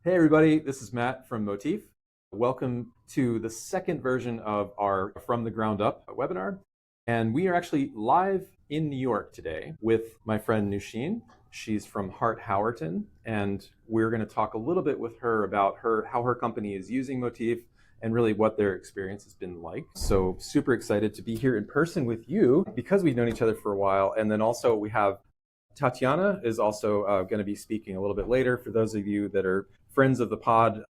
Hey everybody, this is Matt from Motif. Welcome to the second version of our From the Ground Up webinar. And we are actually live in New York today with my friend Noushin. She's from Hart Howerton, and we're going to talk a little bit with her about how her company is using Motif and really what their experience has been like. So super excited to be here in person with you because we've known each other for a while. And then also we have Tatjana is also going to be speaking a little bit later. For those of you that are friends of the pod,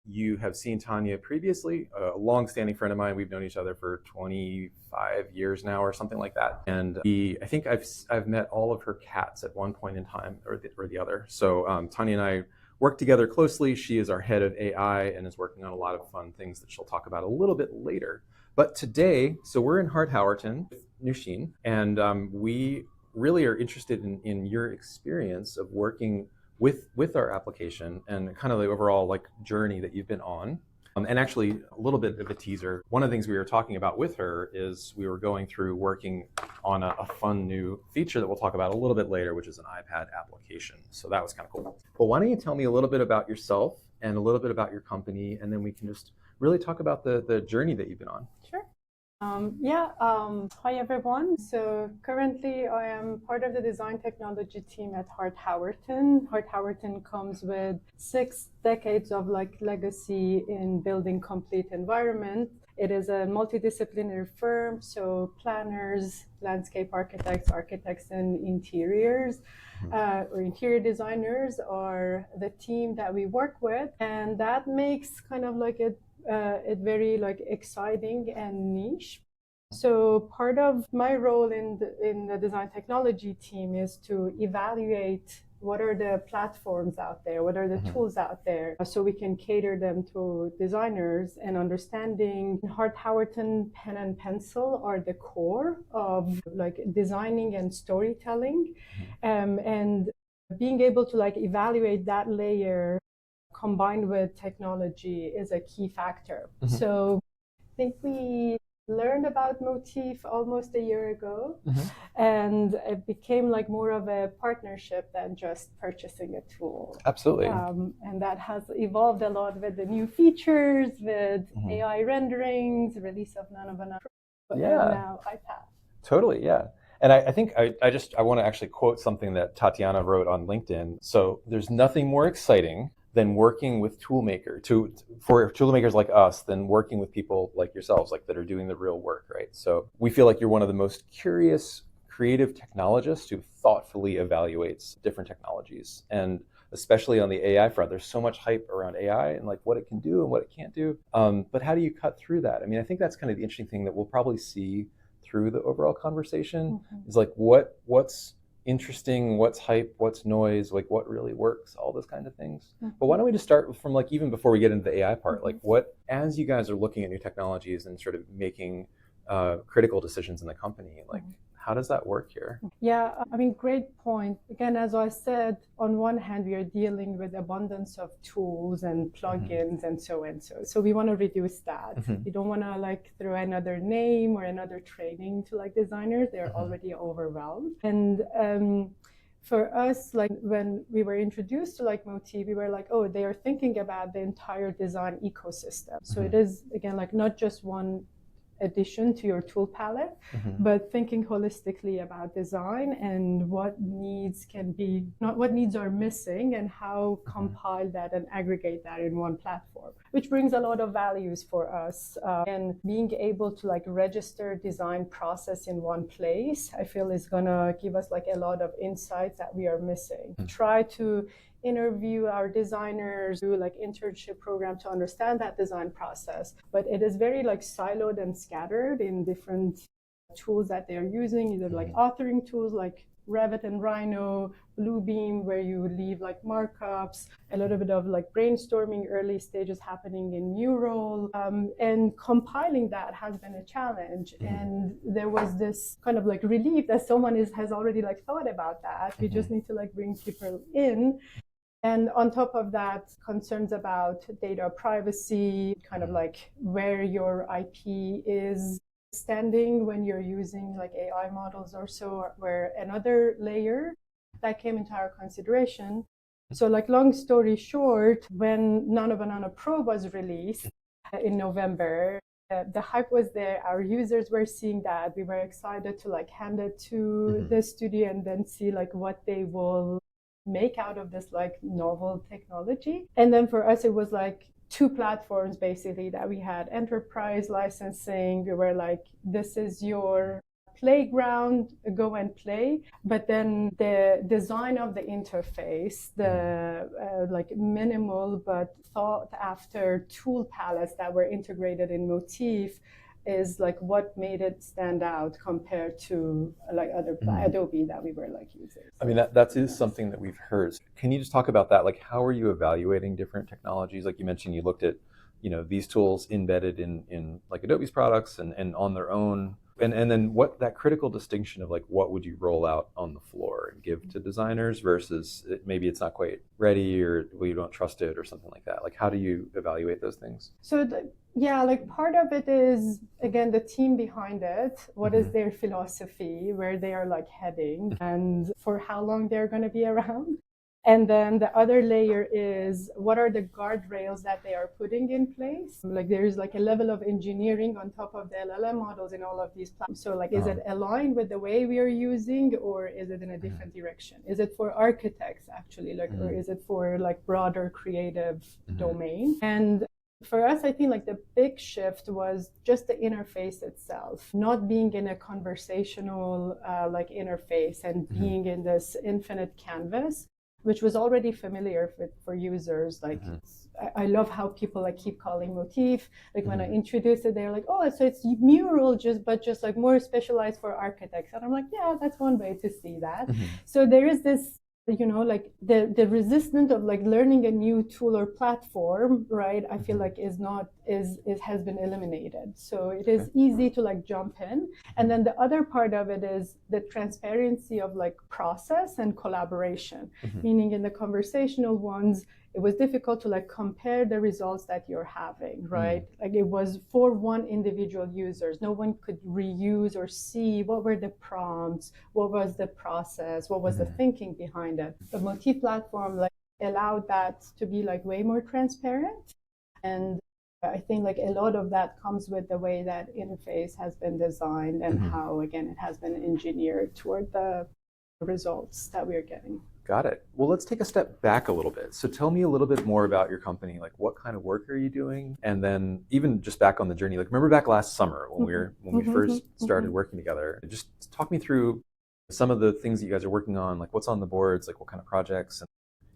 you have seen Tanya previously, a long-standing friend of mine. We've known each other for 25 years now or something like that. And I think I've met all of her cats at one point in time or the other. So Tanya and I work together closely. She is our head of AI and is working on a lot of fun things that she'll talk about a little bit later. But today, so we're in Hart Howerton with Noushin, and we really are interested in your experience of working with our application and kind of the overall like journey that you've been on. And actually a little bit of a teaser. One of the things we were talking about with her is we were going through working on a fun new feature that we'll talk about a little bit later, which is an iPad application. So that was kind of cool. But why don't you tell me a little bit about yourself and a little bit about your company, and then we can just really talk about the journey that you've been on. Sure. Hi everyone. So currently I am part of the design technology team at Hart Howerton. Hart Howerton comes with 6 decades of legacy in building complete environment. It is a multidisciplinary firm, so planners, landscape architects and interiors or interior designers are the team that we work with, and that makes kind of like it very exciting and niche. So part of my role in the design technology team is to evaluate what are the platforms out there, what are the tools out there, so we can cater them to designers. And understanding Hart Howerton pen and pencil are the core of designing and storytelling, and being able to evaluate that layer combined with technology is a key factor. So I think we learned about Motif almost a year ago, and it became more of a partnership than just purchasing a tool. Absolutely. And that has evolved a lot with the new features, with AI renderings, release of Nano Banana, and now iPad. Totally, yeah. And I think I want to actually quote something that Tatjana wrote on LinkedIn. So there's nothing more exciting than working with toolmakers, for toolmakers like us, than working with people like yourselves, that are doing the real work, right? So we feel like you're one of the most curious, creative technologists who thoughtfully evaluates different technologies. And especially on the AI front, there's so much hype around AI and what it can do and what it can't do. But how do you cut through that? I mean, I think that's kind of the interesting thing that we'll probably see through the overall conversation is what's interesting, what's hype, what's noise, what really works, all those kinds of things. But why don't we just start from even before we get into the AI part, what, as you guys are looking at new technologies and sort of making critical decisions in the company, how does that work here? Yeah, I mean, great point. Again, as I said, on one hand, we are dealing with abundance of tools and plugins and so and so. So we want to reduce that. We don't want to throw another name or another training to designers. They're already overwhelmed. And for us, when we were introduced to Motif, we were oh, they are thinking about the entire design ecosystem. So it is, again, not just one addition to your tool palette, but thinking holistically about design and what needs are missing and how compile that and aggregate that in one platform, which brings a lot of values for us. And being able to register design process in one place, I feel is gonna give us a lot of insights that we are missing. Try to interview our designers, do internship program to understand that design process, but it is very siloed and scattered in different tools that they're using, either authoring tools like Revit and Rhino, Bluebeam, where you leave markups, a little bit of brainstorming early stages happening in Miro, and compiling that has been a challenge. And there was this kind of relief that someone has already thought about that. We just need to bring people in. And on top of that, concerns about data privacy, kind of where your IP is standing when you're using AI models or so, were another layer that came into our consideration. So like long story short, when Nano Banana Pro was released in November, the hype was there. Our users were seeing that. We were excited to like hand it to the studio and then see like what they will make out of this like novel technology. And then for us, it was like two platforms basically that we had: enterprise licensing. We were like, this is your playground, go and play. But then the design of the interface, the like minimal but thought after tool palettes that were integrated in Motif, is like what made it stand out compared to like other Adobe that we were like using. I mean, that is something that we've heard. Can you just talk about that? Like, how are you evaluating different technologies? Like you mentioned, you looked at, these tools embedded in like Adobe's products and on their own. And then what that critical distinction of like what would you roll out on the floor and give to designers versus maybe it's not quite ready or you don't trust it or something like that. Like how do you evaluate those things? So like part of it is again the team behind it. What is their philosophy, where they are like heading, and for how long they're going to be around. And then the other layer is what are the guardrails that they are putting in place? Like there is like a level of engineering on top of the LLM models in all of these platforms. So like, is it aligned with the way we are using, or is it in a different direction? Is it for architects actually, like, or is it for like broader creative domain? And for us, I think like the big shift was just the interface itself, not being in a conversational like interface and being in this infinite canvas, which was already familiar for users. Like I love how people like keep calling Motif. Like when I introduced it, they're like, oh, so it's Miro but just like more specialized for architects. And I'm like, yeah, that's one way to see that. So there is this, like the resistance of like learning a new tool or platform, right? I feel like has been eliminated. So it is easy to like jump in. And then the other part of it is the transparency of like process and collaboration, meaning in the conversational ones, it was difficult to like compare the results that you're having, right? Like it was for one individual users. No one could reuse or see what were the prompts, what was the process, what was the thinking behind it. The Motif platform like allowed that to be like way more transparent. And I think like a lot of that comes with the way that interface has been designed and how, again, it has been engineered toward the results that we're getting. Got it. Well, let's take a step back a little bit. So tell me a little bit more about your company. Like what kind of work are you doing? And then even just back on the journey, like remember back last summer when we first started working together, just talk me through some of the things that you guys are working on, like what's on the boards, like what kind of projects, and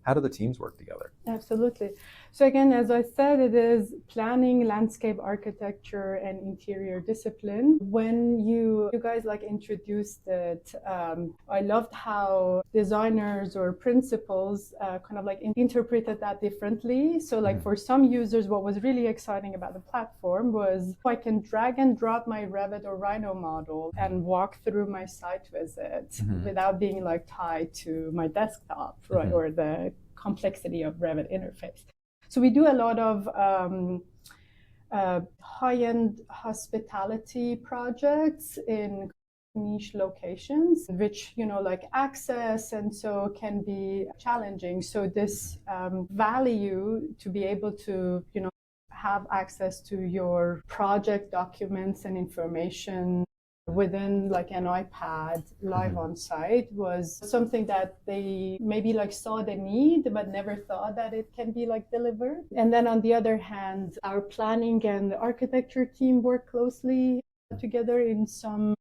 how do the teams work together? Absolutely. So again, as I said, it is planning, landscape architecture, and interior discipline. When you guys like introduced it, I loved how designers or principals kind of like interpreted that differently. So like for some users, what was really exciting about the platform was I can drag and drop my Revit or Rhino model and walk through my site visit without being like tied to my desktop, right, or the complexity of Revit interface. So we do a lot of high-end hospitality projects in niche locations, which, like access and so can be challenging. So this value to be able to, have access to your project documents and information within like an iPad live on site was something that they maybe like saw the need but never thought that it can be like delivered. And then on the other hand, our planning and architecture team work closely together in some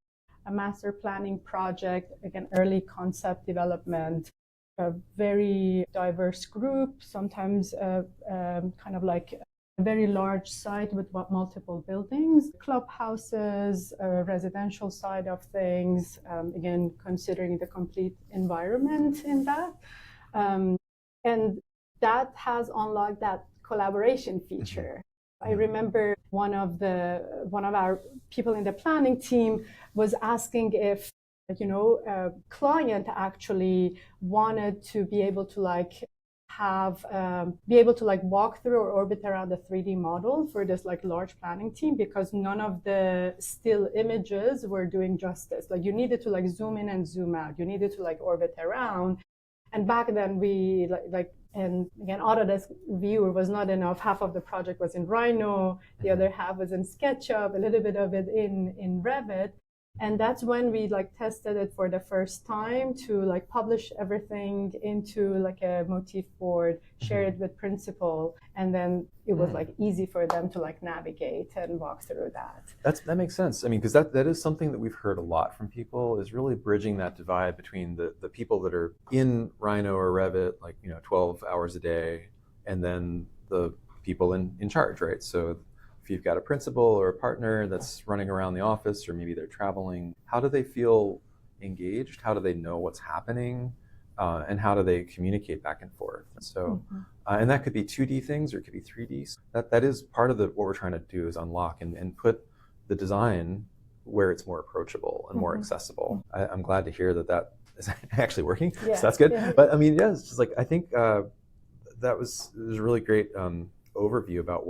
master planning project, again, early concept development, a very diverse group, sometimes kind of like a very large site with multiple buildings, clubhouses, residential side of things, again, considering the complete environment in that. And that has unlocked that collaboration feature. I remember one of our people in the planning team was asking if, a client actually wanted to be able to like be able to like walk through or orbit around the 3D model for this like large planning team, because none of the still images were doing justice. Like you needed to like zoom in and zoom out. You needed to like orbit around. And back then we like And again, Autodesk Viewer was not enough. Half of the project was in Rhino, the other half was in SketchUp, a little bit of it in Revit. And that's when we like tested it for the first time to like publish everything into like a Motif board, share it with principal, and then it was like easy for them to like navigate and walk through that. That makes sense. I mean, because that is something that we've heard a lot from people, is really bridging that divide between the people that are in Rhino or Revit, like 12 hours a day, and then the people in charge, right? So if you've got a principal or a partner that's running around the office, or maybe they're traveling, how do they feel engaged? How do they know what's happening? And how do they communicate back and forth? So, and that could be 2D things or it could be 3D. That is part of what we're trying to do, is unlock and put the design where it's more approachable and more accessible. I'm glad to hear that is actually working. So that's good. Yeah. But I mean, yeah, it's just like, I think it was a really great overview about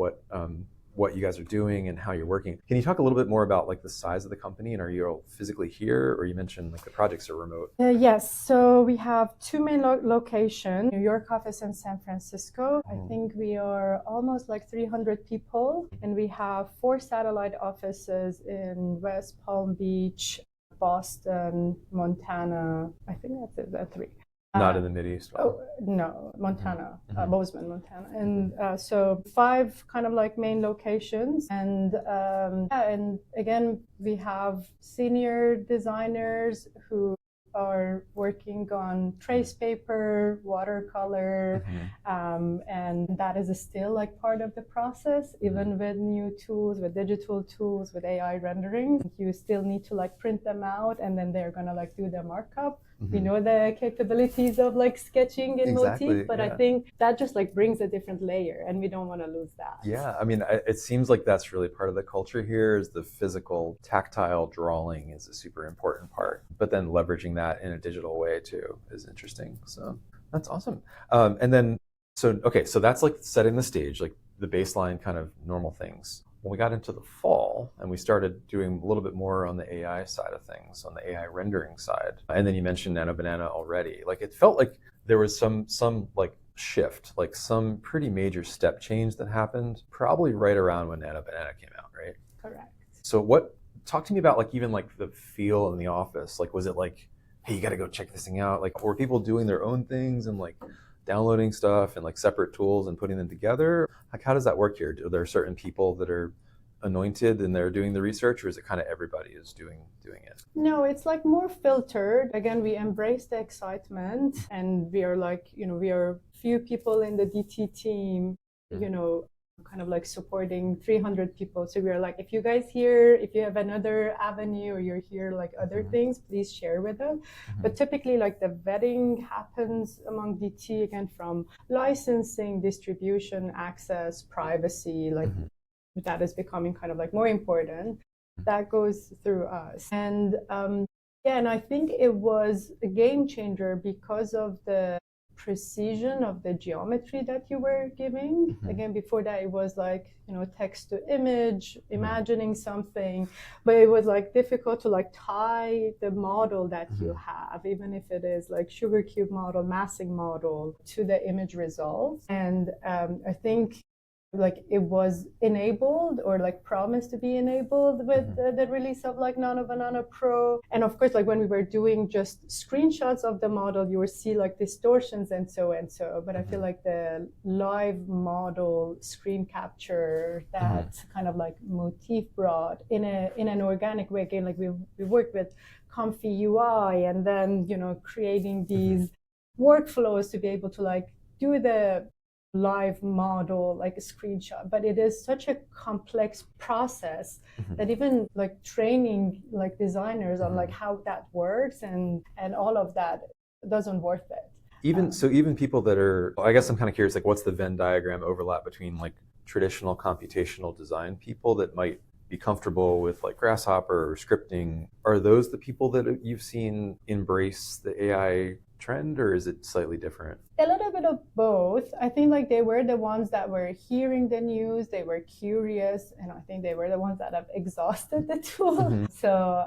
what you guys are doing and how you're working. Can you talk a little bit more about like the size of the company, and are you all physically here, or you mentioned like the projects are remote? Yes, so we have two main locations, New York office and San Francisco. I think we are almost like 300 people, and we have 4 satellite offices in West Palm Beach, Boston, Montana. I think that's it, that's 3. Not in the Mideast. Oh, no, Montana, Bozeman, Montana. And so 5 kind of like main locations. And and again, we have senior designers who are working on trace paper, watercolor, and that is still like part of the process. Even with new tools, with digital tools, with AI rendering, you still need to like print them out, and then they're gonna like do the markup. We know the capabilities of like sketching in Motif, but I think that just like brings a different layer, and we don't want to lose that. Yeah, I mean, it seems like that's really part of the culture here, is the physical, tactile drawing is a super important part, but then leveraging that in a digital way too is interesting. So that's awesome. And then, so that's like setting the stage, like the baseline kind of normal things. When we got into the fall and we started doing a little bit more on the AI side of things, on the AI rendering side, and then you mentioned Nano Banana already, like it felt like there was some like shift, like some pretty major step change that happened probably right around when Nano Banana came out, right? Correct. So talk to me about like even like the feel in the office. Like, was it like, hey, you got to go check this thing out? Like, were people doing their own things and like downloading stuff and like separate tools and putting them together? Like, how does that work here? Are there certain people that are anointed and they're doing the research, or is it kind of everybody is doing it? No, it's like more filtered. Again, we embrace the excitement, and we are like, we are few people in the DT team, kind of like supporting 300 people. So we are like, if you guys here, if you have another avenue or you're here like other things, please share with us. But typically like the vetting happens among DT, again, from licensing, distribution, access, privacy, like that is becoming kind of like more important. That goes through us. And and I think it was a game changer because of the precision of the geometry that you were giving. Again, before that, it was like, text to image, imagining something, but it was like difficult to like tie the model that you have, even if it is like sugar cube model, massing model, to the image results. And I think like it was enabled, or like promised to be enabled with the release of like Nano Banana Pro. And of course, like when we were doing just screenshots of the model, you would see like distortions and so. But I feel like the live model screen capture that kind of like Motif brought in an organic way. Again, like we worked with Comfy UI, and then creating these workflows to be able to like do the live model, like a screenshot. But it is such a complex process that even like training like designers on like how that works and all of that doesn't worth it. Even people that are, I guess I'm kind of curious, like what's the Venn diagram overlap between like traditional computational design people that might be comfortable with like Grasshopper or scripting? Are those the people that you've seen embrace the AI trend, or is it slightly different? A little bit of both. I think like they were the ones that were hearing the news, they were curious, and I think they were the ones that have exhausted the tool. So,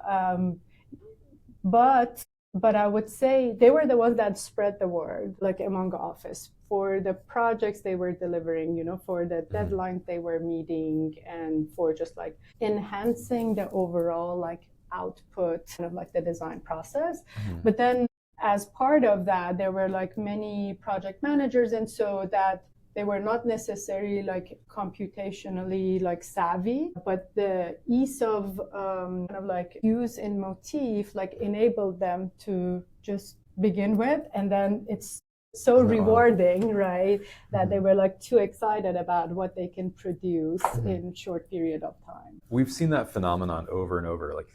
but I would say they were the ones that spread the word like among office for the projects they were delivering, for the deadlines they were meeting, and for just like enhancing the overall like output, kind of like the design process. But then as part of that, there were like many project managers, and so that they were not necessarily like computationally like savvy, but the ease of kind of like use in Motif like enabled them to just begin with, and then it's so rewarding, right, that they were like too excited about what they can produce in short period of time. We've seen that phenomenon over and over. Like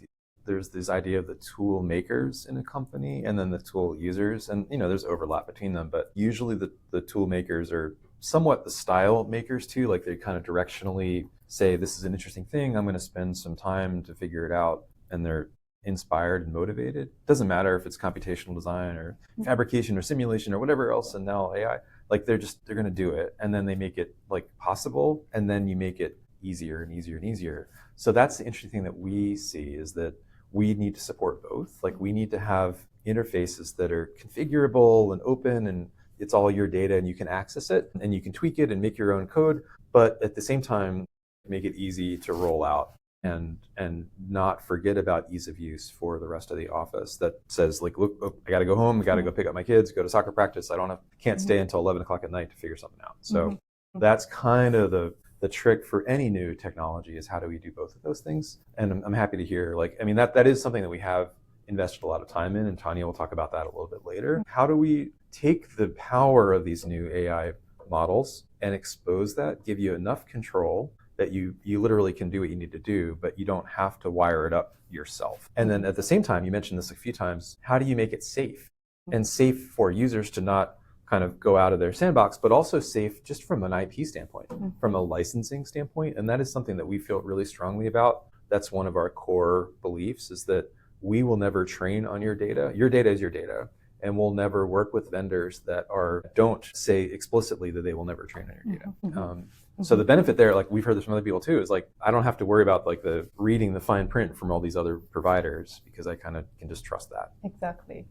there's this idea of the tool makers in a company and then the tool users, and there's overlap between them, but usually the tool makers are somewhat the style makers too. Like they kind of directionally say, this is an interesting thing, I'm going to spend some time to figure it out, and they're inspired and motivated. Doesn't matter if it's computational design or fabrication or simulation or whatever else, and now AI, like they're going to do it, and then they make it like possible, and then you make it easier and easier and easier. So that's the interesting thing that we see, is that we need to support both. Like we need to have interfaces that are configurable and open, and it's all your data and you can access it and you can tweak it and make your own code, but at the same time make it easy to roll out and not forget about ease of use for the rest of the office that says like, look, I gotta go home, I gotta go pick up my kids, go to soccer practice, can't stay until 11 o'clock at night to figure something out. So that's kind of the trick for any new technology, is how do we do both of those things? And I'm happy to hear, that is something that we have invested a lot of time in, and Tanya will talk about that a little bit later. How do we take the power of these new AI models and expose that, give you enough control that you literally can do what you need to do, but you don't have to wire it up yourself? And then at the same time, you mentioned this a few times, how do you make it safe? And safe for users to not kind of go out of their sandbox, but also safe just from an IP standpoint, from a licensing standpoint. And that is something that we feel really strongly about. That's one of our core beliefs, is that we will never train on your data. Your data is your data. And we'll never work with vendors that don't say explicitly that they will never train on your data. So the benefit there, like we've heard this from other people too, is like I don't have to worry about like reading the fine print from all these other providers, because I kind of can just trust that. Exactly.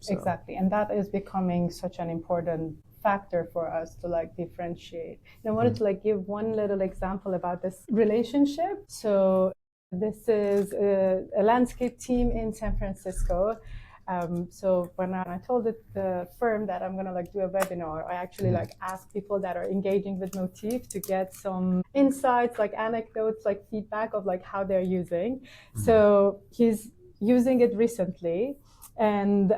And that is becoming such an important factor for us to like differentiate. And I wanted to like give one little example about this relationship. So this is a landscape team in San Francisco. So when I told the firm that I'm gonna like do a webinar, I actually like asked people that are engaging with Motif to get some insights, like anecdotes, like feedback of like how they're using. So he's using it recently, and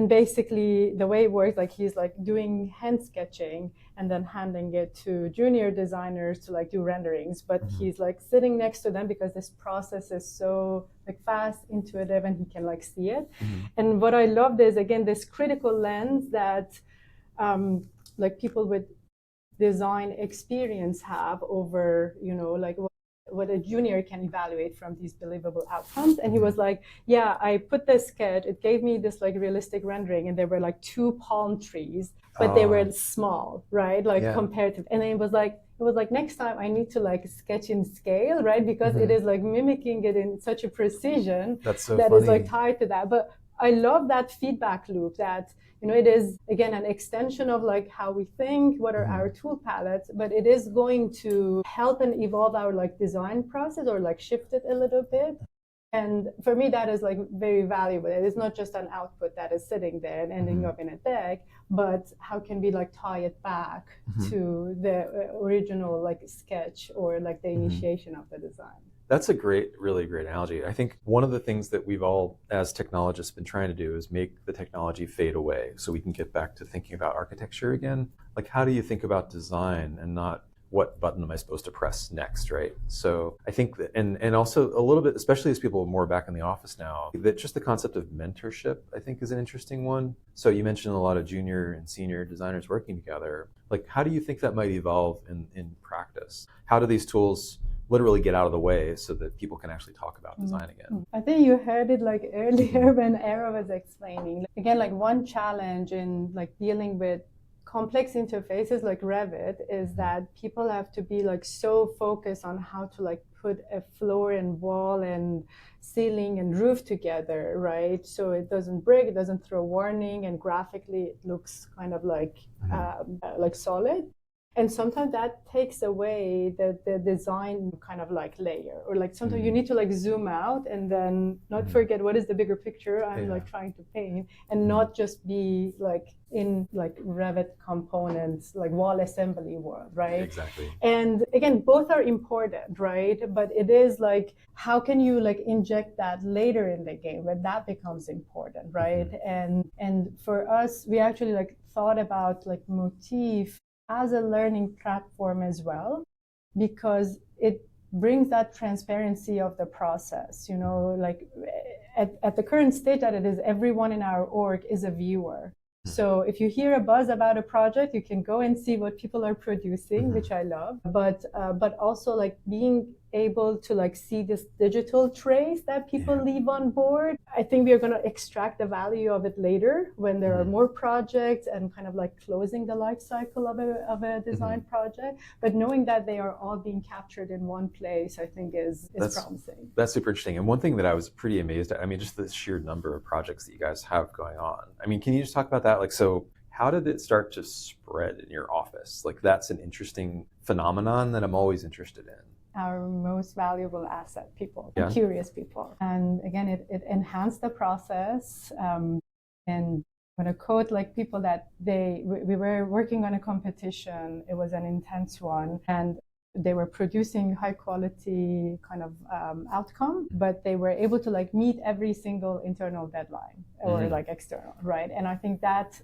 basically the way it works, like he's like doing hand sketching and then handing it to junior designers to like do renderings, but he's like sitting next to them because this process is so like fast, intuitive, and he can like see it. And what I loved is, again, this critical lens that like people with design experience have over, like what a junior can evaluate from these believable outcomes. And he was like, yeah, I put this sketch, it gave me this like realistic rendering, and there were like 2 palm trees, but they were small, right? Like comparative. And then it was like next time I need to like sketch in scale, right? Because it is like mimicking it in such a precision that funny. Is like tied to that. But I love that feedback loop, that it is again an extension of like how we think, what are our tool palettes, but it is going to help and evolve our like design process, or like shift it a little bit. And for me, that is like very valuable. It is not just an output that is sitting there and ending up in a deck, but how can we like tie it back to the original like sketch, or like the initiation of the design. That's a really great analogy. I think one of the things that we've all, as technologists, been trying to do is make the technology fade away so we can get back to thinking about architecture again. Like, how do you think about design and not what button am I supposed to press next, right? So I think that, and also a little bit, especially as people are more back in the office now, that just the concept of mentorship, I think, is an interesting one. So you mentioned a lot of junior and senior designers working together. Like, how do you think that might evolve in practice? How do these tools literally get out of the way so that people can actually talk about design again? I think you heard it like earlier when Era was explaining. Again, like one challenge in like dealing with complex interfaces like Revit is that people have to be like so focused on how to like put a floor and wall and ceiling and roof together, right? So it doesn't break, it doesn't throw warning, and graphically it looks kind of like solid. And sometimes that takes away the design kind of like layer, or like sometimes you need to like zoom out and then not forget what is the bigger picture I'm like trying to paint, and not just be like in like Revit components, like wall assembly world, right? Exactly. And again, both are important, right? But it is like, how can you like inject that later in the game when that becomes important, right? And for us, we actually like thought about like Motif as a learning platform as well, because it brings that transparency of the process, you know, like at the current state that it is, everyone in our org is a viewer. So if you hear a buzz about a project, you can go and see what people are producing, which I love. But also like being able to like see this digital trace that people leave on board. I think we are going to extract the value of it later when there are more projects and kind of like closing the life cycle of a design project. But knowing that they are all being captured in one place, I think is promising. That's super interesting. And one thing that I was pretty amazed at, I mean, just the sheer number of projects that you guys have going on. I mean, can you just talk about that? Like, so how did it start to spread in your office? Like, that's an interesting phenomenon that I'm always interested in. Our most valuable asset, people, curious people. And again, it enhanced the process. And I'm going to quote like people that we were working on a competition. It was an intense one. And they were producing high quality kind of outcome, but they were able to like meet every single internal deadline or like external, right? And I think that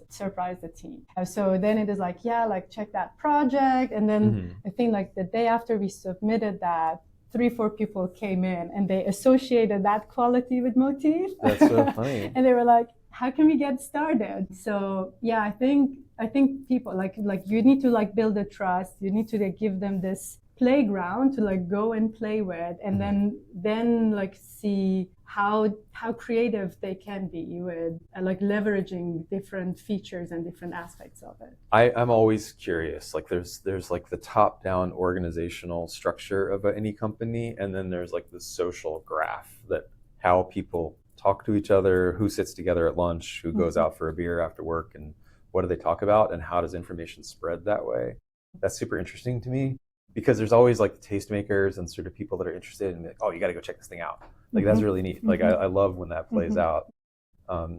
surprised the team. So then it is like, like check that project. And then I think like the day after we submitted that, 3-4 people came in and they associated that quality with Motif. That's so funny. And they were like, how can we get started? So yeah, I think people like you need to like build a trust. You need to like give them this playground to like go and play with, and then like see how creative they can be with like leveraging different features and different aspects of it. I'm always curious. Like there's like the top-down organizational structure of any company, and then there's like the social graph that how people talk to each other, who sits together at lunch, who goes out for a beer after work, and what do they talk about, and how does information spread that way? That's super interesting to me, because there's always like the tastemakers and sort of people that are interested in like, oh, you got to go check this thing out. Like that's really neat. Like I love when that plays out.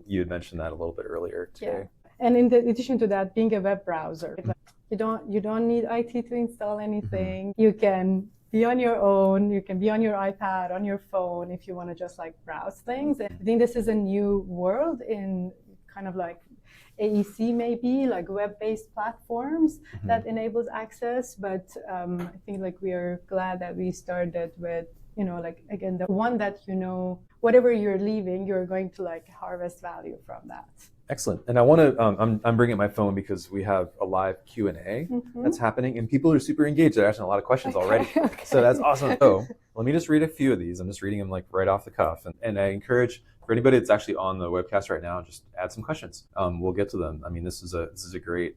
You had mentioned that a little bit earlier today. Yeah. And in addition to that, being a web browser, you don't need IT to install anything. You can be on your own, you can be on your iPad, on your phone if you want to just like browse things. And I think this is a new world in kind of like AEC, maybe like web-based platforms that enables access. But I think like we are glad that we started with, you know, like again, the one that, you know, whatever you're leaving, you're going to like harvest value from that. Excellent. And I want to, I'm bringing my phone because we have a live Q&A that's happening, and people are super engaged. They're asking a lot of questions already. So that's awesome. So let me just read a few of these. I'm just reading them like right off the cuff. And I encourage for anybody that's actually on the webcast right now, just add some questions. We'll get to them. I mean, this is a great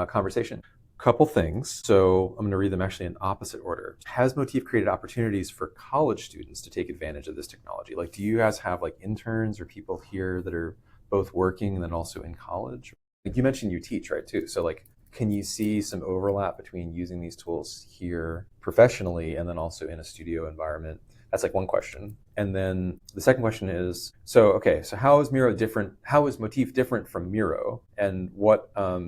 conversation. Couple things. So I'm going to read them actually in opposite order. Has Motif created opportunities for college students to take advantage of this technology? Like, do you guys have like interns or people here that are both working and then also in college? Like you mentioned you teach, right, too. So like, can you see some overlap between using these tools here professionally and then also in a studio environment? That's like one question. And then the second question is, so how is Miro different? How is Motif different from Miro? And what are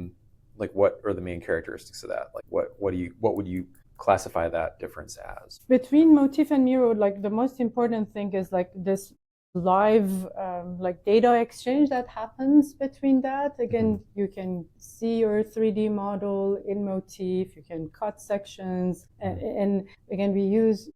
the main characteristics of that? Like what would you classify that difference as? Between Motif and Miro, like the most important thing is like this live like data exchange that happens between that. Again, you can see your 3D model in Motif, you can cut sections, and again, we use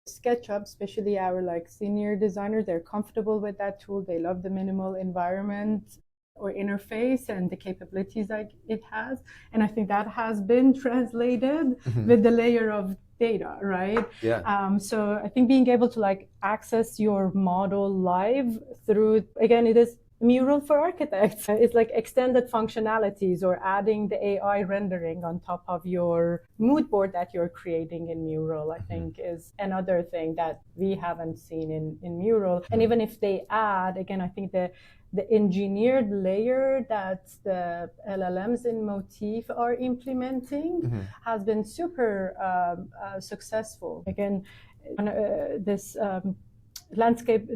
SketchUp, especially our like senior designers. They're comfortable with that tool. They love the minimal environment or interface and the capabilities that it has. And I think that has been translated with the layer of data, right? Yeah. So I think being able to like access your model live through, again, it is Mural for architects. It's like extended functionalities or adding the AI rendering on top of your mood board that you're creating in Mural, I think is another thing that we haven't seen in Mural. And even if they add, again, I think the engineered layer that the LLMs in Motif are implementing has been super successful. Again, this landscape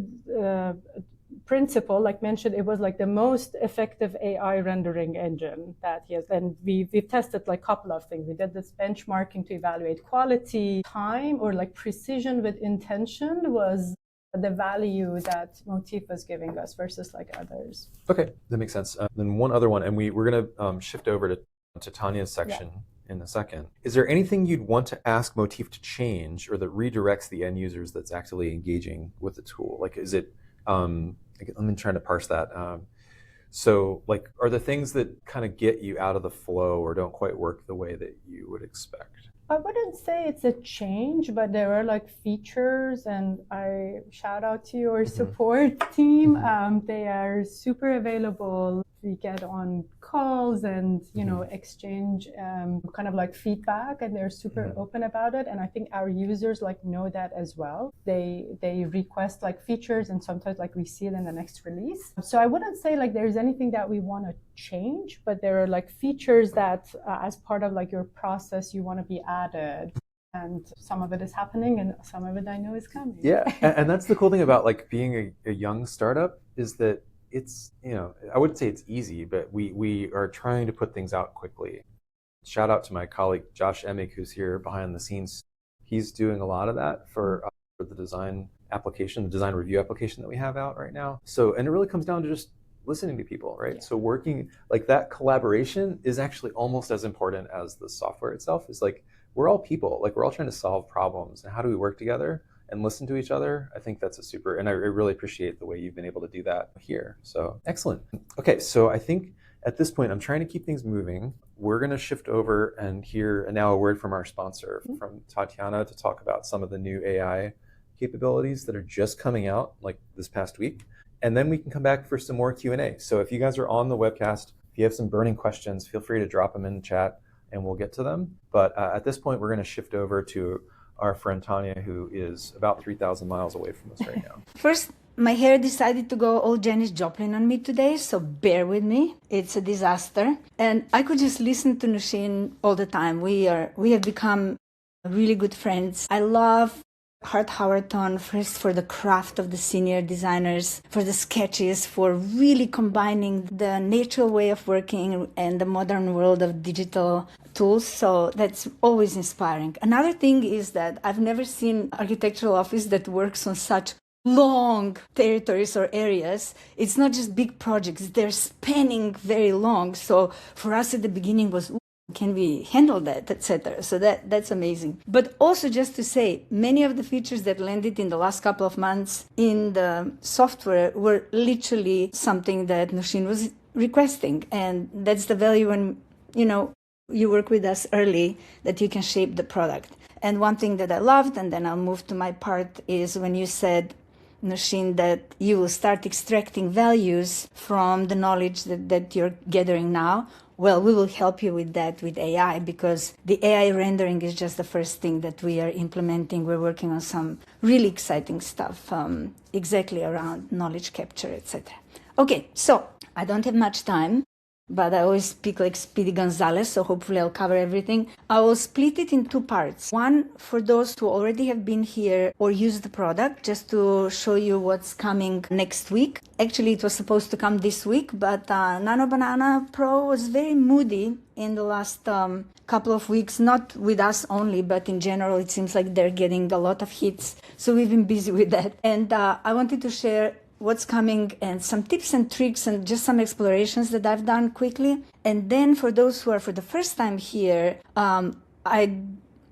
principle, like mentioned, it was like the most effective AI rendering engine that he has. And we've tested like a couple of things. We did this benchmarking to evaluate quality, time, or like precision with intention was the value that Motif was giving us versus like others. Okay, that makes sense. Then one other one, and we're going to shift over to Tanya's section in a second. Is there anything you'd want to ask Motif to change or that redirects the end users that's actually engaging with the tool? Like, is it, let me try to parse that. So like, are there things that kind of get you out of the flow or don't quite work the way that you would expect? I wouldn't say it's a change, but there are like features, and I shout out to your support team. They are super available. We get on calls and, you know, exchange kind of like feedback, and they're super open about it. And I think our users like know that as well. They request like features, and sometimes like we see it in the next release. So I wouldn't say like there's anything that we want to change, but there are like features that as part of like your process you want to be added. And some of it is happening, and some of it I know is coming. Yeah, and that's the cool thing about like being a young startup is that it's, you know, I wouldn't say it's easy, but we are trying to put things out quickly. Shout out to my colleague Josh Emig, who's here behind the scenes. He's doing a lot of that for the design application, the design review application that we have out right now. So, and it really comes down to just listening to people, right? Yeah. So working like that collaboration is actually almost as important as the software itself. Is like, we're all people, like we're all trying to solve problems, and how do we work together and listen to each other? I think that's a super, and I really appreciate the way you've been able to do that here. So excellent. Okay, so I think at this point, I'm trying to keep things moving. We're going to shift over and hear now a word from our sponsor, from Tatjana, to talk about some of the new AI capabilities that are just coming out like this past week. And then we can come back for some more Q&A. So if you guys are on the webcast, if you have some burning questions, feel free to drop them in the chat and we'll get to them. But at this point, we're going to shift over to our friend Tanya, who is about 3,000 miles away from us right now. First, my hair decided to go all Janis Joplin on me today, so bear with me. It's a disaster. And I could just listen to Noushin all the time. We have become really good friends. I love Hart Howerton, first for the craft of the senior designers, for the sketches, for really combining the natural way of working and the modern world of digital tools. So that's always inspiring. Another thing is that I've never seen architectural office that works on such long territories or areas. It's not just big projects, they're spanning very long. So for us at the beginning was, can we handle that, etc. So that's amazing. But also just to say, many of the features that landed in the last couple of months in the software were literally something that Noushin was requesting. And that's the value when, you know, you work with us early, that you can shape the product. And one thing that I loved, and then I'll move to my part, is when you said, Noushin, that you will start extracting values from the knowledge that you're gathering now. Well, we will help you with that with AI, because the AI rendering is just the first thing that we are implementing. We're working on some really exciting stuff, exactly around knowledge capture, etc. Okay, so I don't have much time, but I always speak like Speedy Gonzalez, so hopefully I'll cover everything. I will split it in two parts. One for those who already have been here or used the product, just to show you what's coming next week. Actually, it was supposed to come this week, but Nano Banana Pro was very moody in the last couple of weeks, not with us only, but in general, it seems like they're getting a lot of hits. So we've been busy with that. And I wanted to share what's coming and some tips and tricks and just some explorations that I've done quickly. And then for those who are for the first time here, I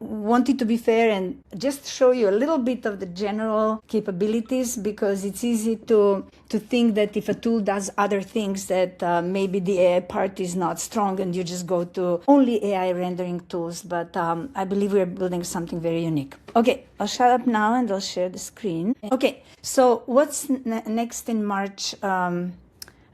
wanted to be fair and just show you a little bit of the general capabilities, because it's easy to think that if a tool does other things that maybe the AI part is not strong and you just go to only AI rendering tools. But I believe we're building something very unique. Okay, I'll shut up now and I'll share the screen. Okay, so what's next in March?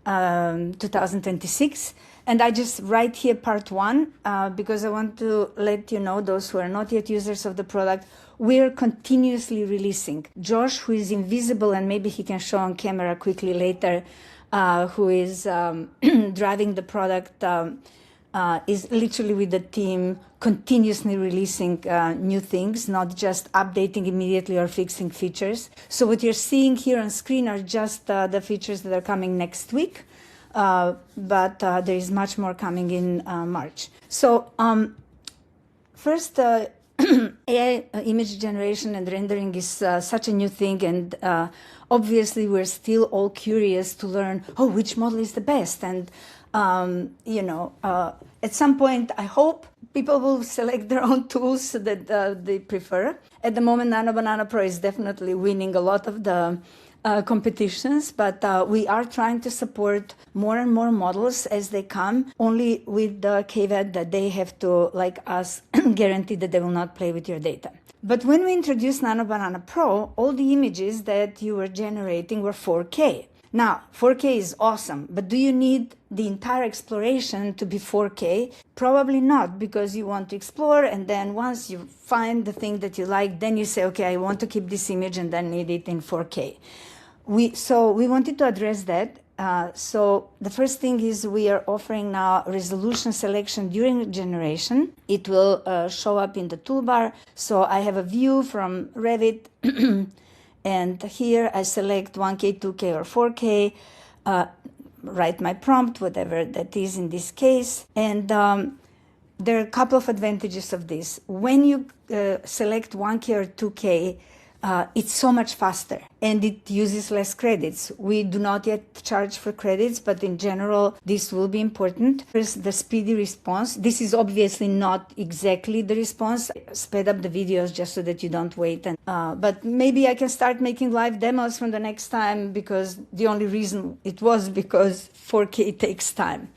2026. And I just write here part 1 because I want to let you know, those who are not yet users of the product, we're continuously releasing. Josh, who is invisible, and maybe he can show on camera quickly later, who is driving the product, is literally with the team continuously releasing new things, not just updating immediately or fixing features. So what you're seeing here on screen are just the features that are coming next week, but there is much more coming in March. So first, AI image generation and rendering is such a new thing, and obviously we're still all curious to learn, oh, which model is the best? And at some point, I hope people will select their own tools that they prefer. At the moment, Nano Banana Pro is definitely winning a lot of the competitions, but we are trying to support more and more models as they come, only with the caveat that they have to, like us, guarantee that they will not play with your data. But when we introduced Nano Banana Pro, all the images that you were generating were 4K. Now, 4K is awesome, but do you need the entire exploration to be 4K? Probably not, because you want to explore, and then once you find the thing that you like, then you say, okay, I want to keep this image and then need it in 4K. So we wanted to address that. So the first thing is we are offering now resolution selection during generation. It will show up in the toolbar. So I have a view from Revit. And here I select 1K, 2K, or 4K, write my prompt, whatever that is in this case. And there are a couple of advantages of this. When you select 1K or 2K, it's so much faster and it uses less credits. We do not yet charge for credits, but in general, this will be important. First, the speedy response. This is obviously not exactly the response. Sped up the videos just so that you don't wait. But maybe I can start making live demos from the next time, because the only reason it was because 4K takes time.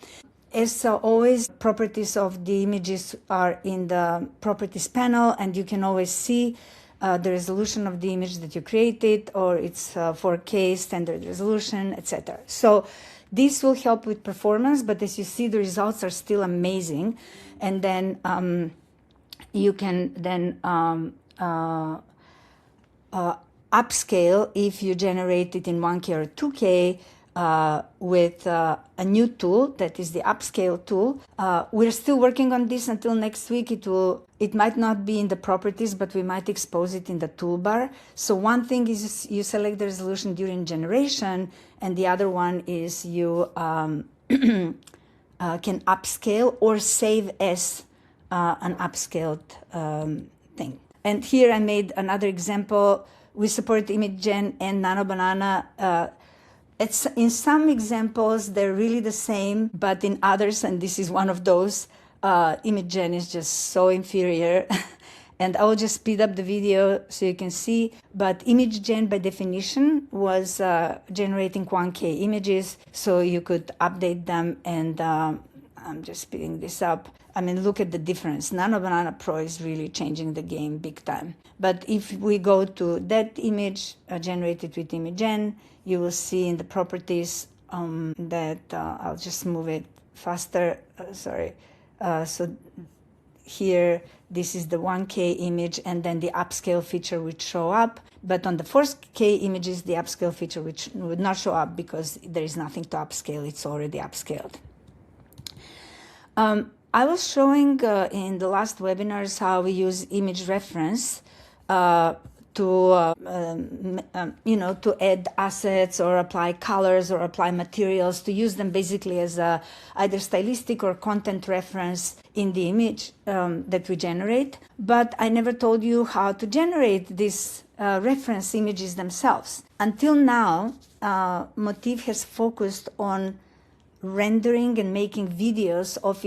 As always, properties of the images are in the properties panel, and you can always see the resolution of the image that you created, or it's 4K standard resolution, etc. So this will help with performance, but as you see, the results are still amazing. And then you can then upscale if you generate it in 1K or 2K with a new tool, that is the upscale tool. We're still working on this until next week. It might not be in the properties, but we might expose it in the toolbar. So one thing is you select the resolution during generation, and the other one is you can upscale or save as an upscaled thing. And here I made another example. We support image gen and Nano Banana. In some examples, they're really the same, but in others, and this is one of those, image gen is just so inferior. And I will just speed up the video so you can see. But image gen, by definition, was generating 1K images, so you could update them. And I'm just speeding this up. I mean, look at the difference. Nano Banana Pro is really changing the game big time. But if we go to that image generated with image gen, you will see in the properties that I'll just move it faster. Sorry. So here, this is the 1K image, and then the upscale feature would show up. But on the 4K images, the upscale feature would not show up because there is nothing to upscale. It's already upscaled. I was showing in the last webinars how we use image reference to add assets or apply colors or apply materials, to use them basically as either stylistic or content reference in the image that we generate. But I never told you how to generate these reference images themselves. Until now, Motif has focused on rendering and making videos of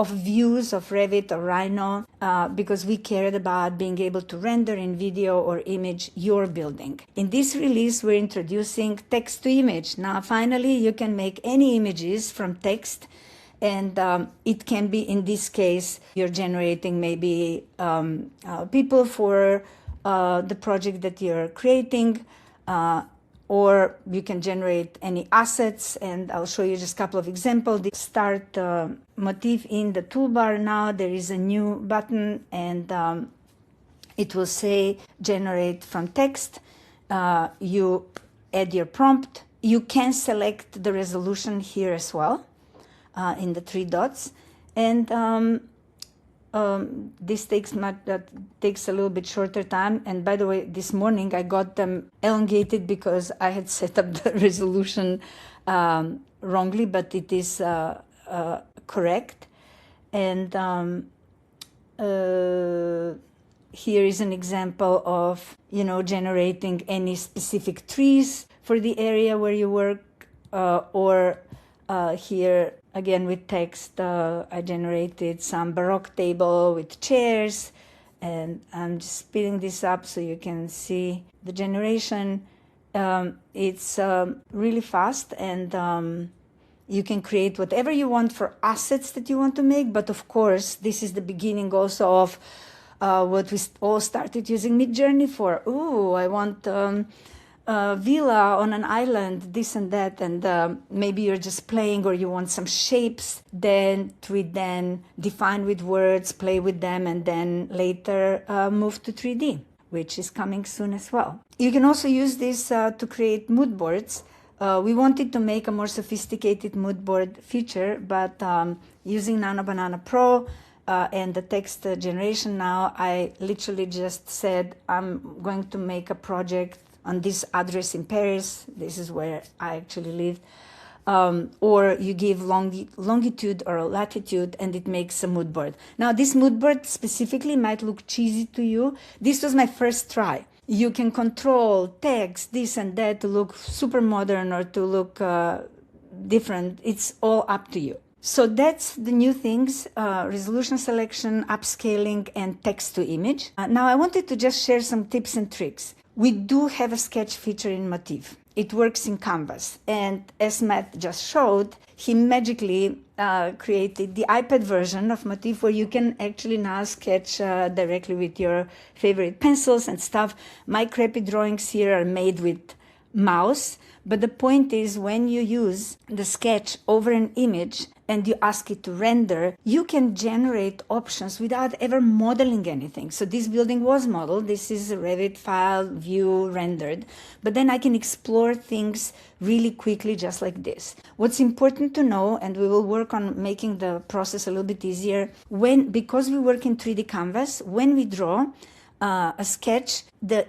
views of Revit or Rhino because we cared about being able to render in video or image your building. In this release, we're introducing text to image. Now, finally, you can make any images from text, and it can be, in this case, you're generating maybe people for the project that you're creating, or you can generate any assets, and I'll show you just a couple of examples. The start motif in the toolbar. Now there is a new button, and it will say generate from text. You add your prompt. You can select the resolution here as well in the 3 dots, and this takes a little bit shorter time. And by the way, this morning I got them elongated because I had set up the resolution wrongly, but it is correct. And here is an example of, generating any specific trees for the area where you work, or here again with text, I generated some Baroque table with chairs, and I'm just speeding this up so you can see the generation. It's really fast, and you can create whatever you want for assets that you want to make, but of course this is the beginning also of what we all started using Midjourney for. I want a villa on an island, this and that, and maybe you're just playing, or you want some shapes, then define with words, play with them, and then later move to 3D, which is coming soon as well. You can also use this to create mood boards. We wanted to make a more sophisticated mood board feature, but using Nano Banana Pro and the text generation now, I literally just said, I'm going to make a project on this address in Paris. This is where I actually lived. Or you give longitude or latitude, and it makes a mood board. Now, this mood board specifically might look cheesy to you. This was my first try. You can control text, this and that, to look super modern or to look different. It's all up to you. So that's the new things, resolution selection, upscaling, and text to image. Now I wanted to just share some tips and tricks. We do have a sketch feature in Motif. It works in Canvas. And as Matt just showed, he magically created the iPad version of Motif, where you can actually now sketch directly with your favorite pencils and stuff. My crappy drawings here are made with mouse. But the point is, when you use the sketch over an image and you ask it to render, you can generate options without ever modeling anything. So this building was modeled. This is a Revit file, view, rendered. But then I can explore things really quickly, just like this. What's important to know, and we will work on making the process a little bit easier, because we work in 3D Canvas, when we draw a sketch, the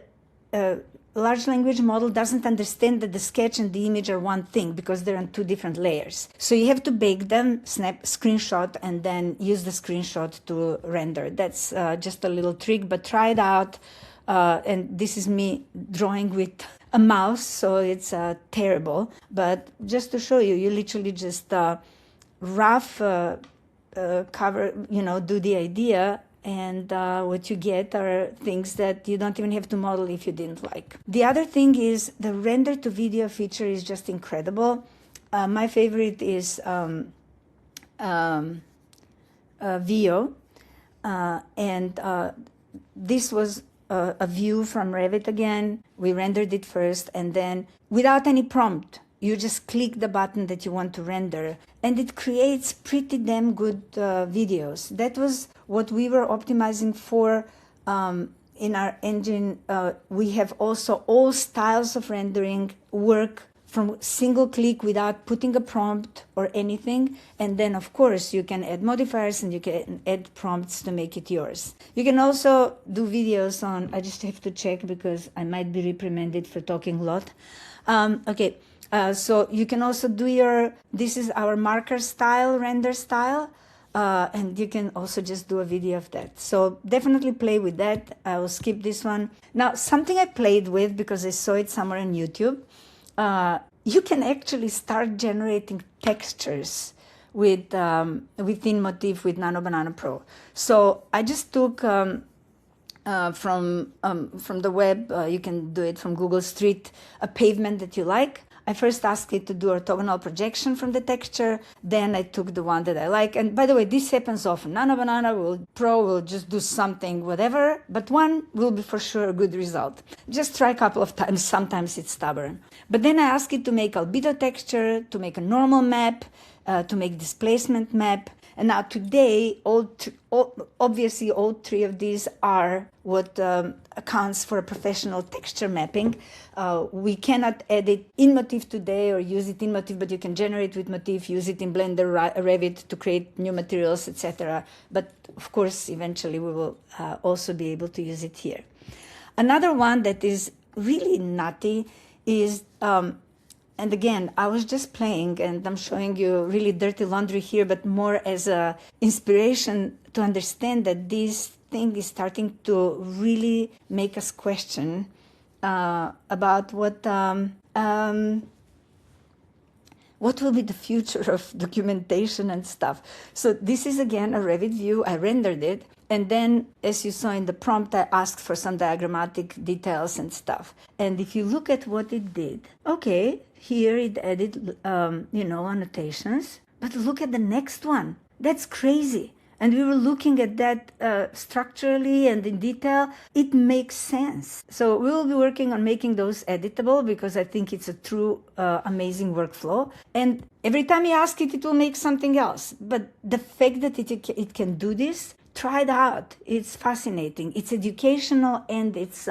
large language model doesn't understand that the sketch and the image are one thing, because they're on 2 different layers. So you have to bake them, snap screenshot, and then use the screenshot to render. That's just a little trick, but try it out. And this is me drawing with a mouse, so it's terrible. But just to show you, you literally just rough cover, do the idea, and what you get are things that you don't even have to model if you didn't like. The other thing is the render to video feature is just incredible. My favorite is VO, and this was a view from Revit again. We rendered it first, and then without any prompt, you just click the button that you want to render, and it creates pretty damn good videos. That was what we were optimizing for in our engine. We have also all styles of rendering work from single click without putting a prompt or anything. And then, of course, you can add modifiers and you can add prompts to make it yours. You can also do videos on, I just have to check because I might be reprimanded for talking a lot. Okay. So you can also do this is our marker style, render style, and you can also just do a video of that. So definitely play with that. I will skip this one. Now, something I played with because I saw it somewhere on YouTube, you can actually start generating textures within Motif with Nano Banana Pro. So I just took from the web, you can do it from Google Street, a pavement that you like. I first asked it to do orthogonal projection from the texture. Then I took the one that I like. And by the way, this happens often. Nano Banana will just do something, whatever, but one will be for sure a good result. Just try a couple of times. Sometimes it's stubborn. But then I asked it to make albedo texture, to make a normal map, to make displacement map. And now today, obviously all three of these are what accounts for a professional texture mapping. We cannot edit in Motif today or use it in Motif, but you can generate with Motif, use it in Blender, Revit to create new materials, etc. But of course, eventually we will also be able to use it here. Another one that is really nutty is and again, I was just playing, and I'm showing you really dirty laundry here, but more as a inspiration to understand that this thing is starting to really make us question about what will be the future of documentation and stuff. So this is again a Revit view. I rendered it. And then, as you saw in the prompt, I asked for some diagrammatic details and stuff. And if you look at what it did, okay, here it added, annotations. But look at the next one. That's crazy. And we were looking at that structurally and in detail. It makes sense. So we will be working on making those editable because I think it's a true amazing workflow. And every time you ask it, it will make something else. But the fact that it can do this, try it out. It's fascinating. It's educational and it's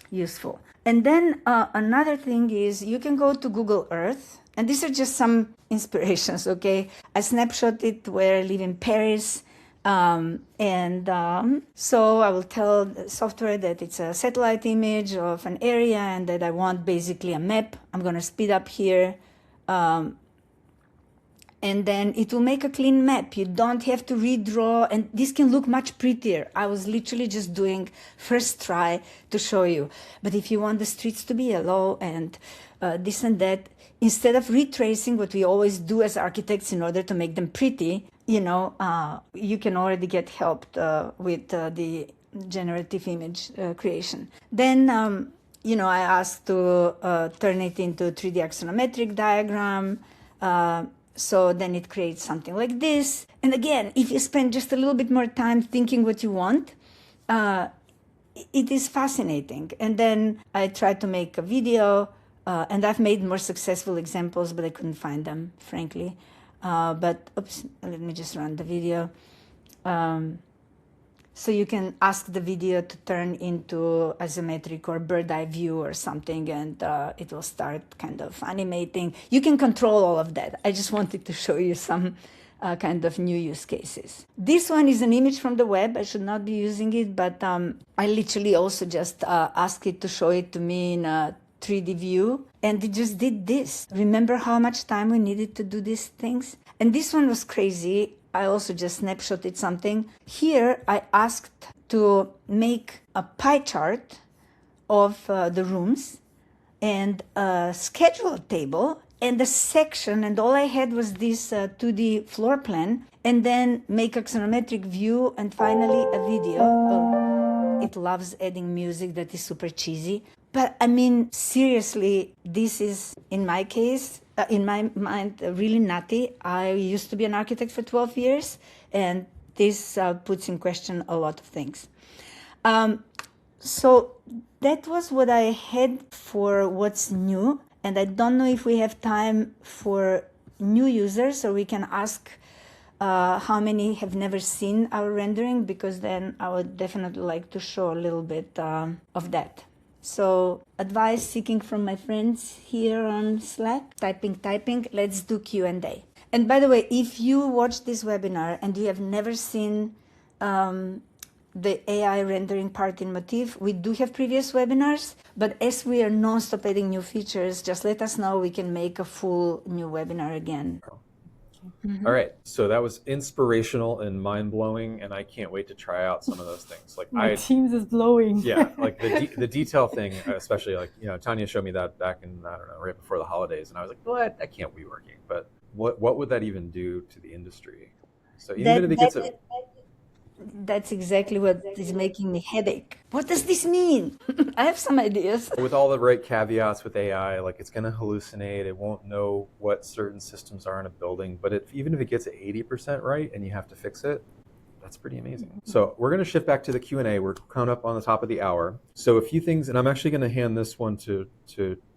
useful. And then another thing is you can go to Google Earth. And these are just some inspirations, okay? I snapshot it where I live in Paris. So I will tell the software that it's a satellite image of an area and that I want basically a map. I'm going to speed up here. And then it will make a clean map. You don't have to redraw, and this can look much prettier. I was literally just doing first try to show you. But if you want the streets to be yellow and this and that, instead of retracing what we always do as architects in order to make them pretty, you can already get helped with the generative image creation. Then, I asked to turn it into a 3D axonometric diagram. So then it creates something like this. And again, if you spend just a little bit more time thinking what you want, it is fascinating. And then I tried to make a video, and I've made more successful examples, but I couldn't find them, frankly. But let me just run the video. So you can ask the video to turn into isometric or bird eye view or something, and it will start kind of animating. You can control all of that. I just wanted to show you some kind of new use cases. This one is an image from the web. I should not be using it, but I literally also just asked it to show it to me in a 3D view, and it just did this. Remember how much time we needed to do these things? And this one was crazy. I also just snapshotted something. Here, I asked to make a pie chart of the rooms and a schedule table and a section, and all I had was this 2D floor plan, and then make axonometric view, and finally a video. Oh, it loves adding music that is super cheesy. But I mean, seriously, this is, in my case, in my mind, really nutty. I used to be an architect for 12 years, and this puts in question a lot of things. So that was what I had for what's new. And I don't know if we have time for new users, or we can ask how many have never seen our rendering, because then I would definitely like to show a little bit of that. So advice seeking from my friends here on Slack, typing, let's do Q&A. And by the way, if you watch this webinar and you have never seen the AI rendering part in Motif, we do have previous webinars, but as we are non-stop adding new features, just let us know, we can make a full new webinar again. Mm-hmm. All right, so that was inspirational and mind-blowing, and I can't wait to try out some of those things. Like my Teams is blowing. Yeah, like the detail thing, especially like, Tanya showed me that back in, I don't know, right before the holidays, and I was like, what? That can't be working. But what would that even do to the industry? So even if it gets That's exactly what is making me headache. What does this mean? I have some ideas. With all the right caveats with AI, like it's going to hallucinate, it won't know what certain systems are in a building, but even if it gets it 80% right and you have to fix it, that's pretty amazing. So we're going to shift back to the Q&A. We're coming up on the top of the hour. So a few things, and I'm actually going to hand this one to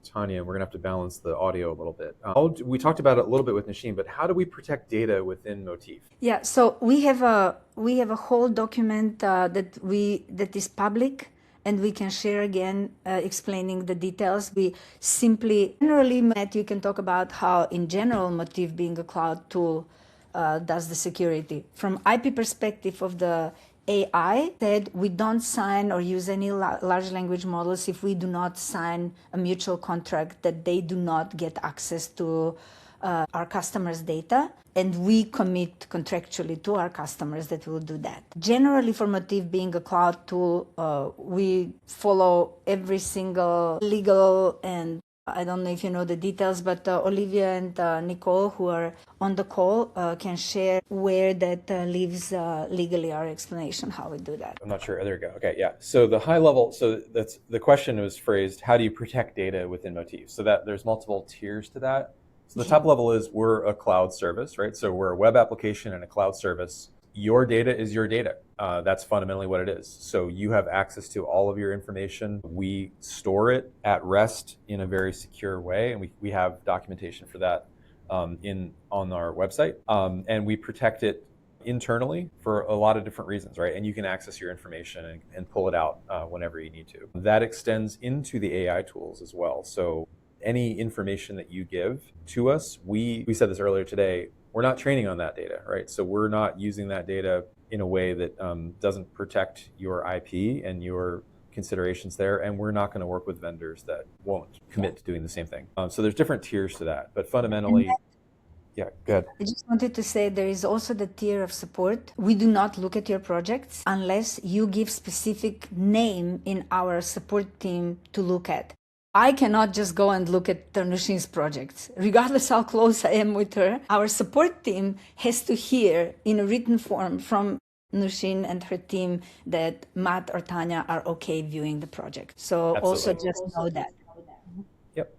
Tanya, and we're going to have to balance the audio a little bit. We talked about it a little bit with Noushin, but how do we protect data within Motif? Yeah, so we have a whole document that is public, and we can share again, explaining the details. We simply, generally, Matt, you can talk about how, in general, Motif being a cloud tool does the security. From IP perspective of the AI, that we don't sign or use any large language models if we do not sign a mutual contract that they do not get access to our customers' data, and we commit contractually to our customers that will do that. Generally, for Motif being a cloud tool, we follow every single legal, and I don't know if you know the details, but Olivia and Nicole, who are on the call, can share where that lives legally, our explanation, how we do that. I'm not sure. There we go. Okay, yeah. So the high level, so that's the question was phrased, how do you protect data within Motif? So that there's multiple tiers to that. So the top level is we're a cloud service, right? So we're a web application and a cloud service. Your data is your data. That's fundamentally what it is. So you have access to all of your information. We store it at rest in a very secure way, and we have documentation for that on our website. And we protect it internally for a lot of different reasons, right? And you can access your information and pull it out whenever you need to. That extends into the AI tools as well. So any information that you give to us, we said this earlier today, we're not training on that data, right? So we're not using that data in a way that doesn't protect your IP and your considerations there, and we're not going to work with vendors that won't commit to doing the same thing. So there's different tiers to that, but fundamentally, yeah, good. I just wanted to say there is also the tier of support. We do not look at your projects unless you give specific name in our support team to look at. I cannot just go and look at Noushin's projects. Regardless how close I am with her, our support team has to hear in a written form from Noushin and her team that Matt or Tanya are okay viewing the project. So Absolutely. also just know that. Yep.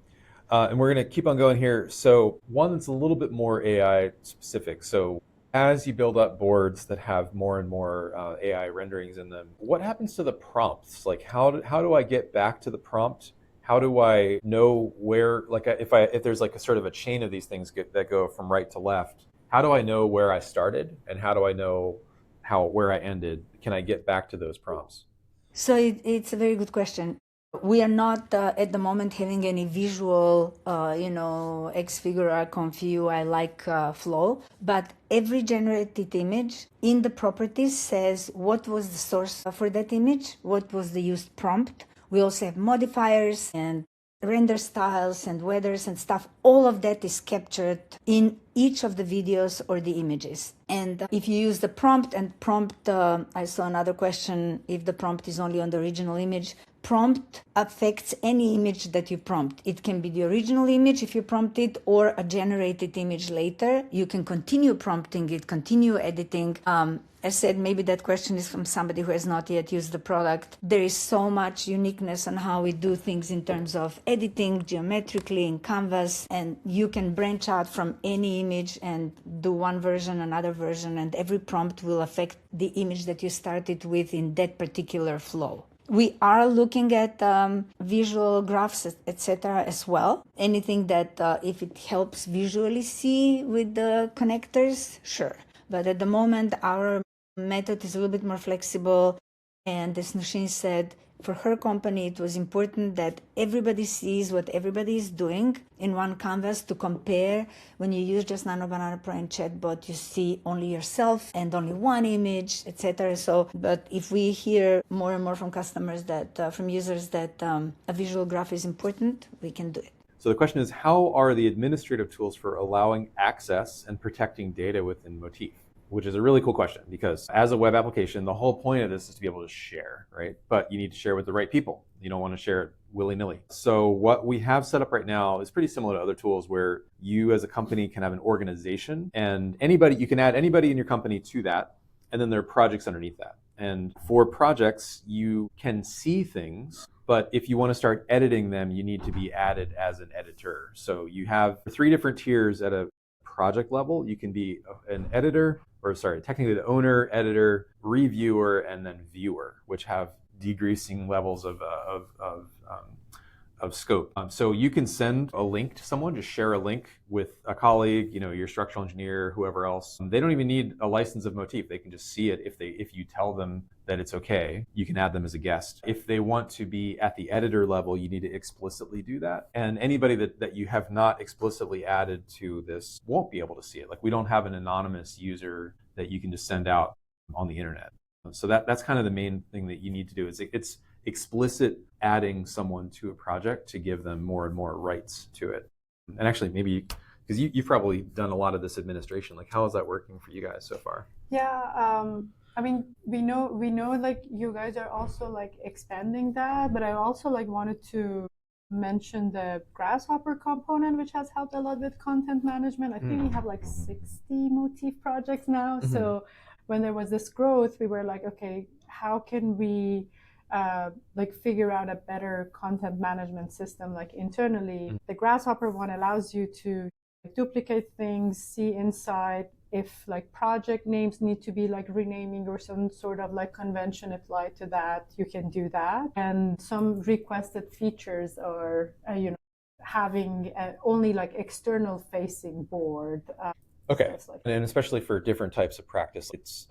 And we're going to keep on going here. So one that's a little bit more AI specific. So as you build up boards that have more and more AI renderings in them, what happens to the prompts? Like how do I get back to the prompt? How do I know where, like if there's like a sort of a chain of these things that go from right to left, how do I know where I started and how do I know where I ended? Can I get back to those prompts? So it's a very good question. We are not at the moment having any visual, X figure, conf UI like flow, but every generated image in the properties says what was the source for that image, what was the used prompt. We also have modifiers and render styles and weathers and stuff. All of that is captured in each of the videos or the images. And if you use the prompt, I saw another question, if the prompt is only on the original image, prompt affects any image that you prompt. It can be the original image if you prompt it or a generated image later. You can continue prompting it, continue editing. I said maybe that question is from somebody who has not yet used the product. There is so much uniqueness on how we do things in terms of editing geometrically in Canvas, and you can branch out from any image and do one version, another version, and every prompt will affect the image that you started with in that particular flow. We are looking at visual graphs, etc. as well. Anything that if it helps visually see with the connectors, sure. But at the moment, our method is a little bit more flexible. And as Noushin said, for her company, it was important that everybody sees what everybody is doing in one canvas to compare. When you use just Nano Banana Pro and Chatbot, you see only yourself and only one image, etc. So, but if we hear more and more from customers from users that a visual graph is important, we can do it. So the question is, how are the administrative tools for allowing access and protecting data within Motif? Which is a really cool question because as a web application, the whole point of this is to be able to share, right? But you need to share with the right people. You don't want to share it willy-nilly. So what we have set up right now is pretty similar to other tools where you as a company can have an organization and you can add anybody in your company to that. and then there are projects underneath that. And for projects, you can see things, but if you want to start editing them, you need to be added as an editor. So you have 3 different tiers at a project level. You can be an editor, technically the owner, editor, reviewer, and then viewer, which have decreasing levels of scope. So you can send a link to someone, just share a link with a colleague, your structural engineer, whoever else. They don't even need a license of Motif. They can just see it if you tell them that it's okay. You can add them as a guest. If they want to be at the editor level, you need to explicitly do that. And anybody that you have not explicitly added to this won't be able to see it. Like, we don't have an anonymous user that you can just send out on the internet. So that's kind of the main thing that you need to do. Is it's explicit adding someone to a project to give them more and more rights to it. And actually, maybe because you've probably done a lot of this administration, like, how is that working for you guys so far? Yeah, I mean, we know like you guys are also like expanding that, but I also like wanted to mention the Grasshopper component, which has helped a lot with content management. I think we have like 60 Motif projects now. So when there was this growth, we were like, okay, how can we like figure out a better content management system like internally? The Grasshopper one allows you to duplicate things, see inside. If like project names need to be like renaming or some sort of like convention applied to that, you can do that. And some requested features are, having only like external facing board. Okay, and especially for different types of practice, it's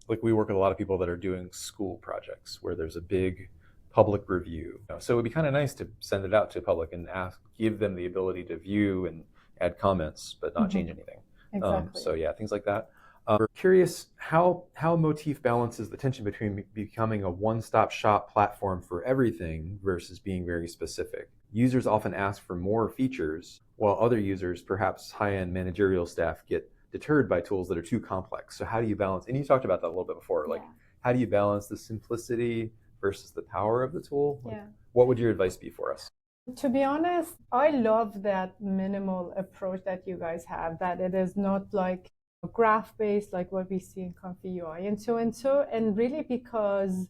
like we work with a lot of people that are doing school projects where there's a big public review. So it would be kind of nice to send it out to the public and give them the ability to view and add comments, but not change anything. Exactly. So yeah, things like that. We're curious how Motif balances the tension between becoming a one-stop shop platform for everything versus being very specific. Users often ask for more features, while other users, perhaps high-end managerial staff, get deterred by tools that are too complex. So how do you balance, and you talked about that a little bit before, like how do you balance the simplicity versus the power of the tool? Like, what would your advice be for us? To be honest, I love that minimal approach that you guys have, that it is not like graph-based like what we see in Comfy UI and so, and really because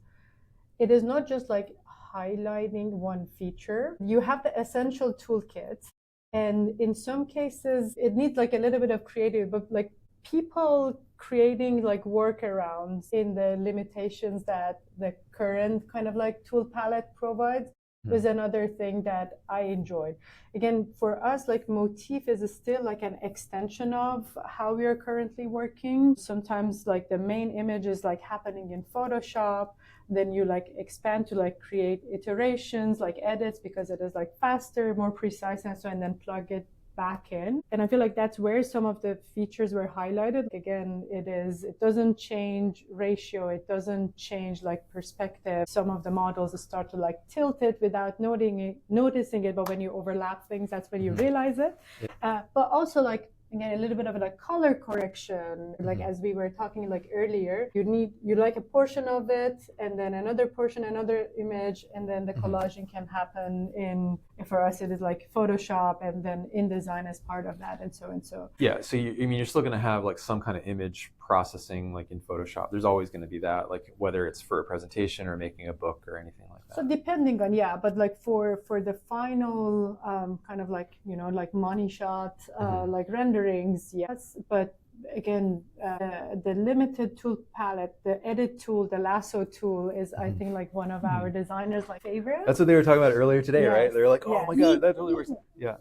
it is not just like highlighting one feature. You have the essential toolkit, and in some cases it needs like a little bit of creative, but like people creating like workarounds in the limitations that the current kind of like tool palette provides was another thing that I enjoyed. Again, for us, like Motif is still like an extension of how we are currently working. Sometimes like the main image is like happening in Photoshop, then you like expand to like create iterations, like edits, because it is like faster, more precise, and so, and then plug it back in. And I feel like that's where some of the features were highlighted. Again, it doesn't change ratio, it doesn't change like perspective. Some of the models start to like tilt it without noticing it, but when you overlap things, that's when you realize it. But also like, again, a little bit of like color correction, like as we were talking like earlier, you like a portion of it, and then another portion, another image, and then the collaging can happen in, for us, it is like Photoshop, and then InDesign as part of that, and so. Yeah, so you're still going to have like some kind of image processing like in Photoshop. There's always going to be that, like whether it's for a presentation or making a book or anything like that. So depending on, but like for the final kind of like, like money shot, like renderings, yes. But again, the limited tool palette, the edit tool, the lasso tool is, I think, like one of our designers' like favorite. That's what they were talking about earlier today, right? They're like, oh my God, that totally works. Yeah.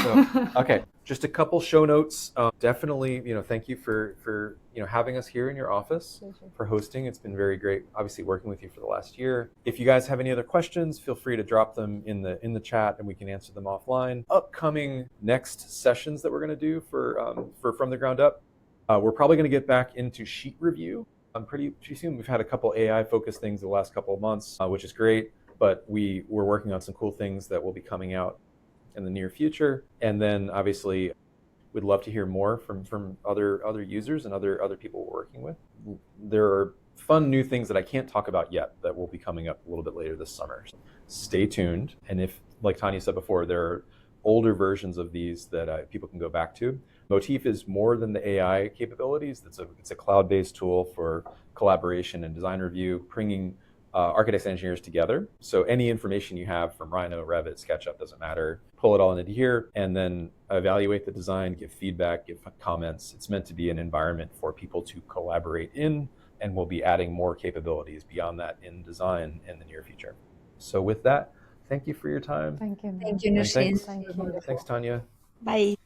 So, okay, just a couple show notes. Definitely, thank you for having us here in your office, for hosting. It's been very great, obviously, working with you for the last year. If you guys have any other questions, feel free to drop them in the chat, and we can answer them offline. Upcoming next sessions that we're going to do for From the Ground Up, we're probably going to get back into sheet review. Pretty soon. We've had a couple AI-focused things the last couple of months, which is great. But we're working on some cool things that will be coming out in the near future. And then obviously we'd love to hear more from other users and other people we're working with. There are fun new things that I can't talk about yet that will be coming up a little bit later this summer. So stay tuned. And if, like Tanya said before, there are older versions of these that people can go back to, Motif is more than the AI capabilities. It's a cloud-based tool for collaboration and design review, bringing architects and engineers together. So any information you have from Rhino, Revit, SketchUp, doesn't matter, pull it all into here and then evaluate the design, give feedback, give comments. It's meant to be an environment for people to collaborate in, and we'll be adding more capabilities beyond that in design in the near future. So with that, thank you for your time. Thank you. Thank you, And Noushin. thanks, Tanya. Bye.